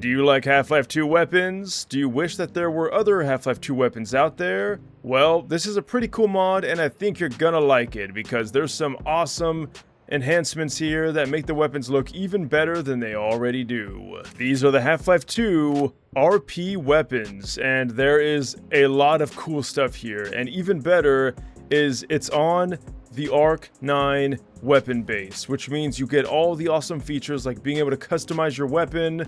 Do you like Half-Life 2 weapons? Do you wish that there were other Half-Life 2 weapons out there? Well, this is a pretty cool mod, and I think you're gonna like it, because there's some awesome enhancements here that make the weapons look even better than they already do. These are the Half-Life 2 RP weapons, and there is a lot of cool stuff here, and even better is it's on the Arc 9 weapon base, which means you get all the awesome features like being able to customize your weapon.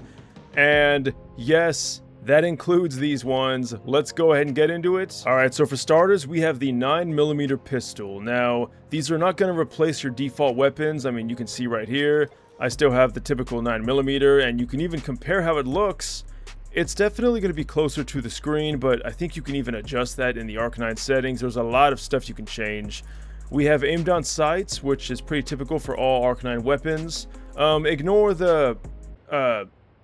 And yes, that includes these ones. Let's go ahead and get into it. Alright, so for starters, we have the 9mm pistol. Now, these are not going to replace your default weapons. I mean, you can see right here, I still have the typical 9mm, and you can even compare how it looks. It's definitely going to be closer to the screen, but I think you can even adjust that in the Arc 9 settings. There's a lot of stuff you can change. We have aim down sights, which is pretty typical for all Arc 9 weapons. Ignore the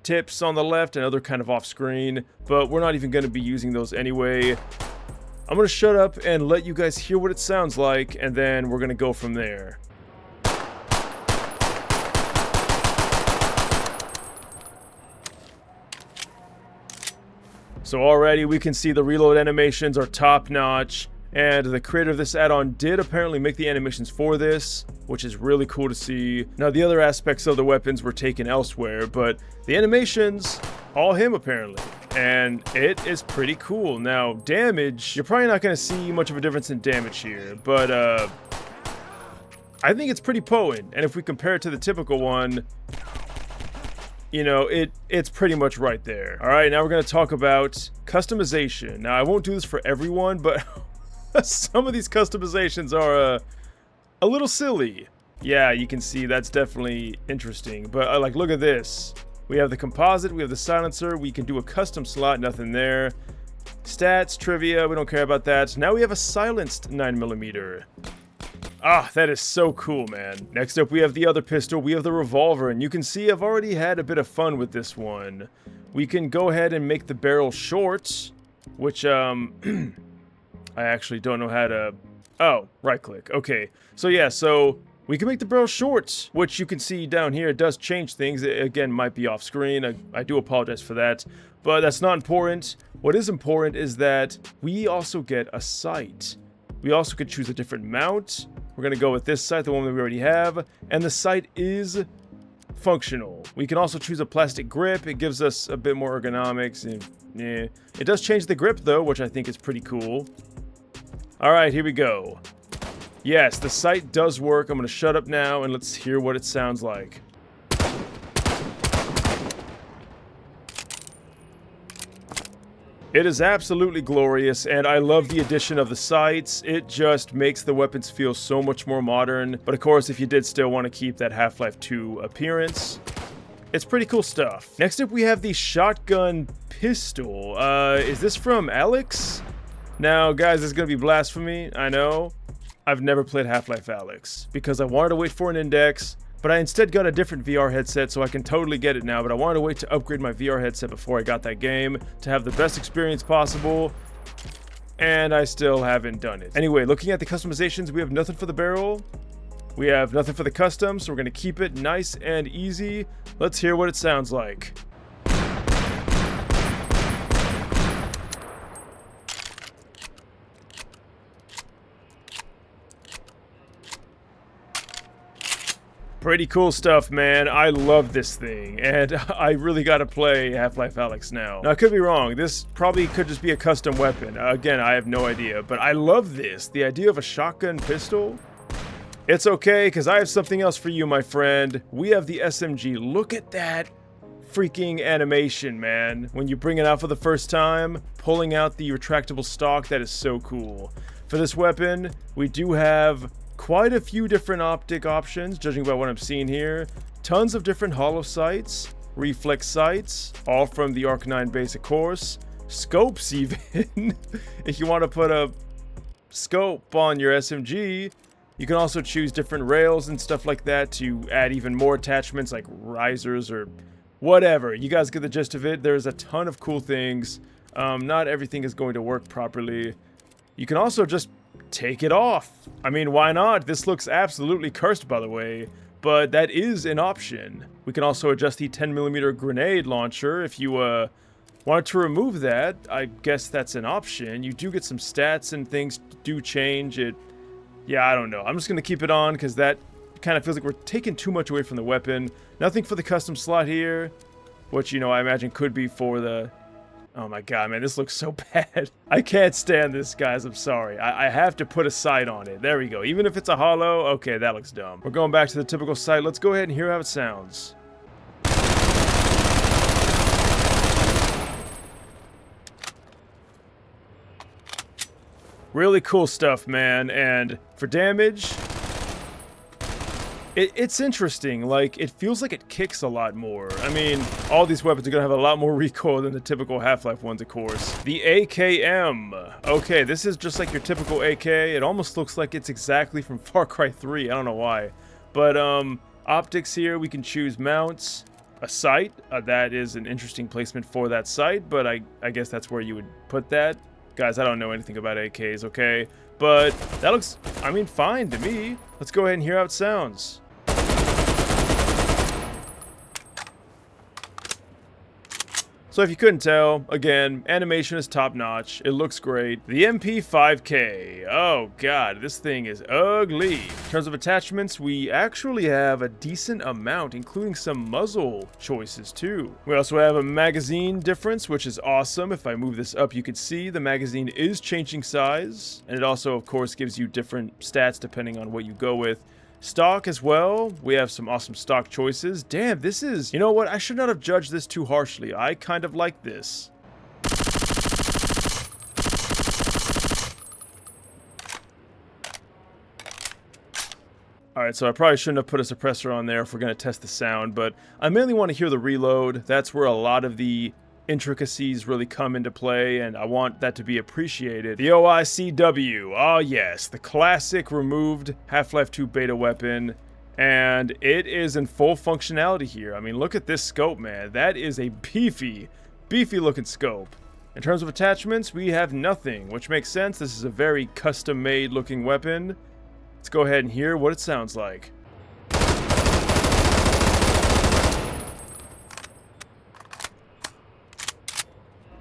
tips on the left and other kind of off screen, but we're not even going to be using those anyway. I'm going to shut up and let you guys hear what it sounds like, and then we're going to go from there. So already we can see the reload animations are top notch, and the creator of this add-on did apparently make the animations for this, which is really cool to see. Now, the other aspects of the weapons were taken elsewhere, but the animations, all him apparently. And it is pretty cool. Now, damage, you're probably not going to see much of a difference in damage here, but I think it's pretty potent. And if we compare it to the typical one, you know, it's pretty much right there. All right, now we're going to talk about customization. Now, I won't do this for everyone, but some of these customizations are a little silly. Yeah, you can see that's definitely interesting. But like, look at this. We have the composite, we have the silencer, we can do a custom slot, nothing there. Stats, trivia, we don't care about that. Now we have a silenced 9mm. Ah, that is so cool, man. Next up, we have the other pistol. We have the Revolver, and you can see I've already had a bit of fun with this one. We can go ahead and make the barrel short, which, I actually don't know how to... Oh, right-click. Okay. So, yeah, so we can make the barrel short, which you can see down here. It does change things. It, again, might be off-screen. I do apologize for that, but that's not important. What is important is that we also get a sight. We also could choose a different mount. We're going to go with this sight, the one that we already have, and the sight is functional. We can also choose a plastic grip. It gives us a bit more ergonomics. And, yeah. It does change the grip, though, which I think is pretty cool. All right, here we go. Yes, the sight does work. I'm going to shut up now, and let's hear what it sounds like. It is absolutely glorious, and I love the addition of the sights. It just makes the weapons feel so much more modern. But of course, if you did still want to keep that Half-Life 2 appearance, it's pretty cool stuff. Next up, we have the shotgun pistol. Is this from Alex? Now, guys, this is going to be blasphemy, I know. I've never played Half-Life Alyx because I wanted to wait for an index, but I instead got a different VR headset, so I can totally get it now, but I wanted to wait to upgrade my VR headset before I got that game to have the best experience possible, and I still haven't done it. Anyway, looking at the customizations, we have nothing for the barrel, we have nothing for the custom, so we're going to keep it nice and easy. Let's hear what it sounds like. Pretty cool stuff, man. I love this thing, and I really gotta play Half-Life Alyx now. Now, I could be wrong. This probably could just be a custom weapon. Again, I have no idea, but I love this. The idea of a shotgun pistol. It's okay, because I have something else for you, my friend. We have the SMG. Look at that freaking animation, man. When you bring it out for the first time, pulling out the retractable stock, that is so cool. For this weapon, we do have quite a few different optic options, judging by what I'm seeing here. Tons of different hollow sights, reflex sights, all from the Arc 9 base, of course. Scopes, even. If you want to put a scope on your SMG, you can also choose different rails and stuff like that to add even more attachments, like risers or whatever. You guys get the gist of it. There's a ton of cool things. Not everything is going to work properly. You can also just take it off. I mean, why not? This looks absolutely cursed, by the way, but that is an option. We can also adjust the 10mm grenade launcher. If you wanted to remove that, I guess that's an option. You do get some stats and things do change. Yeah, I don't know. I'm just going to keep it on because that kind of feels like we're taking too much away from the weapon. Nothing for the custom slot here, which, you know, I imagine could be for the... Oh my god, man, this looks so bad. I can't stand this, guys. I'm sorry. I have to put a sight on it. There we go. Even if it's a hollow, okay, that looks dumb. We're going back to the typical sight. Let's go ahead and hear how it sounds. Really cool stuff, man. And for damage, it's interesting. Like, it feels like it kicks a lot more. I mean, all these weapons are going to have a lot more recoil than the typical Half-Life ones, of course. The AKM. Okay, this is just like your typical AK. It almost looks like it's exactly from Far Cry 3. I don't know why. But, optics here, we can choose mounts. A sight. That is an interesting placement for that sight, but I guess that's where you would put that. Guys, I don't know anything about AKs, okay? But that looks, I mean, fine to me. Let's go ahead and hear how it sounds. So if you couldn't tell, again, animation is top-notch. It looks great. The MP5K. Oh god, this thing is ugly. In terms of attachments, we actually have a decent amount, including some muzzle choices too. We also have a magazine difference, which is awesome. If I move this up, you can see the magazine is changing size. And it also, of course, gives you different stats depending on what you go with. Stock as well. We have some awesome stock choices. Damn, this is... You know what? I should not have judged this too harshly. I kind of like this. Alright, so I probably shouldn't have put a suppressor on there if we're going to test the sound, but I mainly want to hear the reload. That's where a lot of the intricacies really come into play, and I want that to be appreciated. The OICW, oh yes, the classic removed Half-Life 2 beta weapon, and it is in full functionality here. I mean, look at this scope, man. That is a beefy looking scope. In terms of attachments, we have nothing, which makes sense. This is a very custom-made looking weapon. Let's go ahead and hear what it sounds like.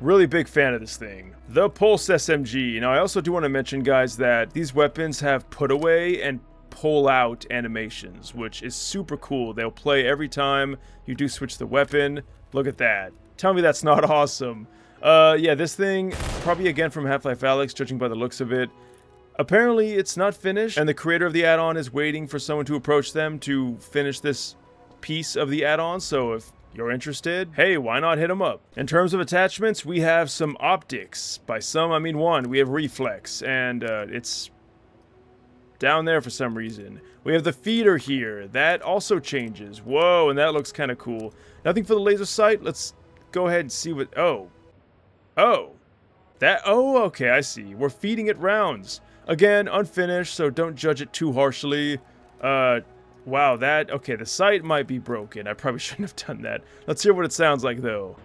Really big fan of this thing. The Pulse SMG. Now, I also do want to mention, guys, that these weapons have put away and pull out animations, which is super cool. They'll play every time you do switch the weapon. Look at that. Tell me that's not awesome. Yeah, this thing, probably again from Half-Life Alyx, judging by the looks of it. Apparently, it's not finished, and the creator of the add-on is waiting for someone to approach them to finish this piece of the add-on, so if you're interested, hey, why not hit them up? In terms of attachments, we have some optics. By some, I mean one. We have reflex, and it's down there for some reason. We have the feeder here. That also changes. Whoa, and that looks kind of cool. Nothing for the laser sight. Let's go ahead and see what... Oh, okay, I see. We're feeding it rounds. Again, unfinished, so don't judge it too harshly. Wow, okay, the sight might be broken. I probably shouldn't have done that. Let's hear what it sounds like, though.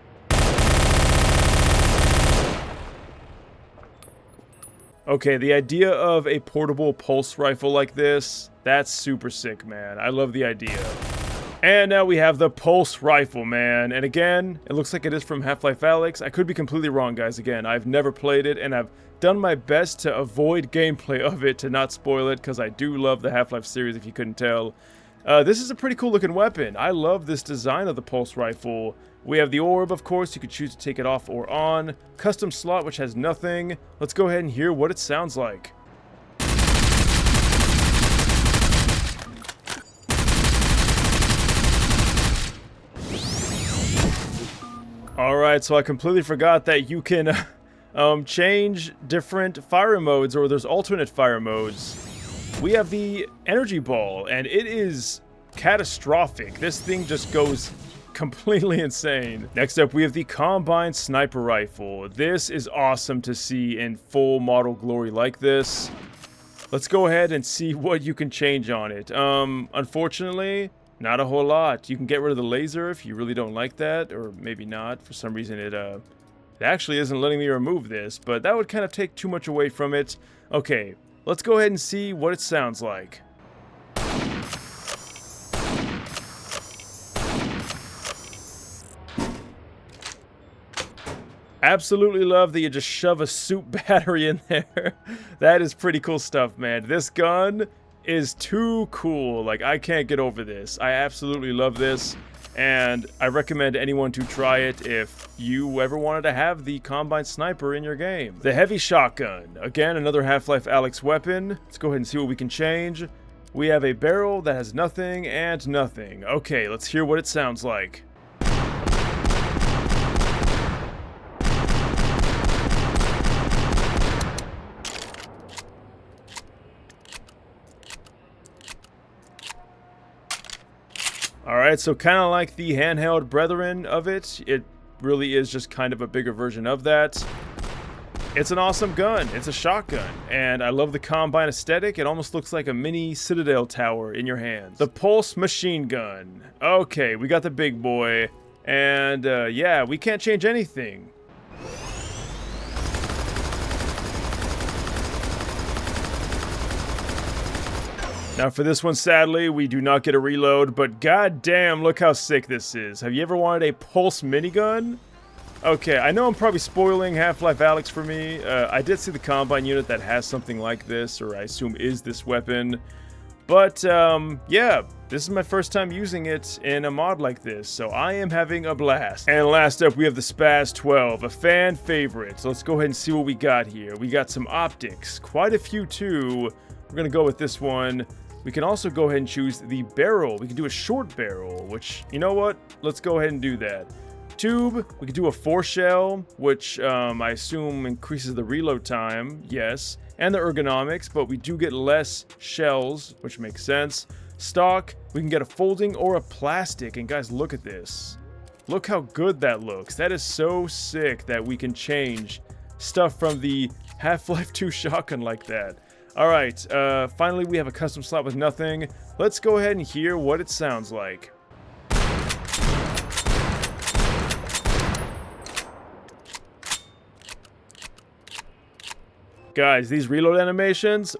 Okay, the idea of a portable pulse rifle like this, that's super sick, man. I love the idea. And now we have the pulse rifle, man. And again, it looks like it is from Half-Life Alyx. I could be completely wrong, guys. Again, I've never played it, and I've done my best to avoid gameplay of it to not spoil it, because I do love the Half-Life series, if you couldn't tell. This is a pretty cool looking weapon. I love this design of the pulse rifle. We have the orb, of course. You could choose to take it off or on. Custom slot, which has nothing. Let's go ahead and hear what it sounds like. Alright, so I completely forgot that you can change different fire modes, or there's alternate fire modes. We have the energy ball, and it is catastrophic. This thing just goes completely insane. Next up, we have the Combine Sniper Rifle. This is awesome to see in full model glory like this. Let's go ahead and see what you can change on it. Unfortunately, not a whole lot. You can get rid of the laser if you really don't like that, or maybe not. For some reason, it actually isn't letting me remove this, but that would kind of take too much away from it. Okay, let's go ahead and see what it sounds like. Absolutely love that you just shove a soup battery in there. That is pretty cool stuff, man. This gun is too cool. Like, I can't get over this. I absolutely love this, and I recommend anyone to try it if you ever wanted to have the Combine Sniper in your game. The heavy shotgun. Again, another Half-Life Alyx weapon. Let's go ahead and see what we can change. We have a barrel that has nothing and nothing. Okay, let's hear what it sounds like. Alright, so kind of like the handheld brethren of it, it really is just kind of a bigger version of that. It's an awesome gun. It's a shotgun, and I love the Combine aesthetic. It almost looks like a mini Citadel tower in your hands. The Pulse machine gun. Okay, we got the big boy, and yeah, we can't change anything. Now for this one, sadly, we do not get a reload, but goddamn, look how sick this is. Have you ever wanted a Pulse minigun? Okay, I know I'm probably spoiling Half-Life Alyx for me. I did see the Combine unit that has something like this, or I assume is this weapon. But, yeah, this is my first time using it in a mod like this, so I am having a blast. And last up, we have the Spaz 12, a fan favorite. So let's go ahead and see what we got here. We got some optics, quite a few too. We're gonna go with this one. We can also go ahead and choose the barrel. We can do a short barrel, which, you know what? Let's go ahead and do that. Tube, we can do a 4-shell, which I assume increases the reload time, yes, and the ergonomics, but we do get less shells, which makes sense. Stock, we can get a folding or a plastic, and guys, look at this. Look how good that looks. That is so sick that we can change stuff from the Half-Life 2 shotgun like that. Alright, finally we have a custom slot with nothing. Let's go ahead and hear what it sounds like. Guys, these reload animations,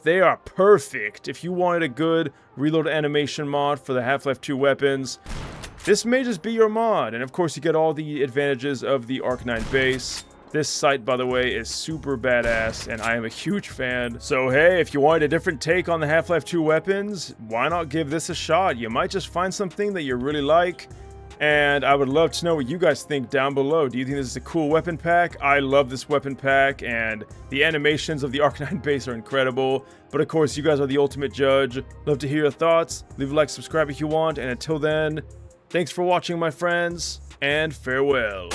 they are perfect. If you wanted a good reload animation mod for the Half-Life 2 weapons, this may just be your mod. And of course you get all the advantages of the Arc9 base. This sight, by the way, is super badass, and I am a huge fan. So hey, if you wanted a different take on the Half-Life 2 weapons, why not give this a shot? You might just find something that you really like, and I would love to know what you guys think down below. Do you think this is a cool weapon pack? I love this weapon pack, and the animations of the Arc9 base are incredible. But of course, you guys are the ultimate judge. Love to hear your thoughts. Leave a like, subscribe if you want, and until then, thanks for watching, my friends, and farewell.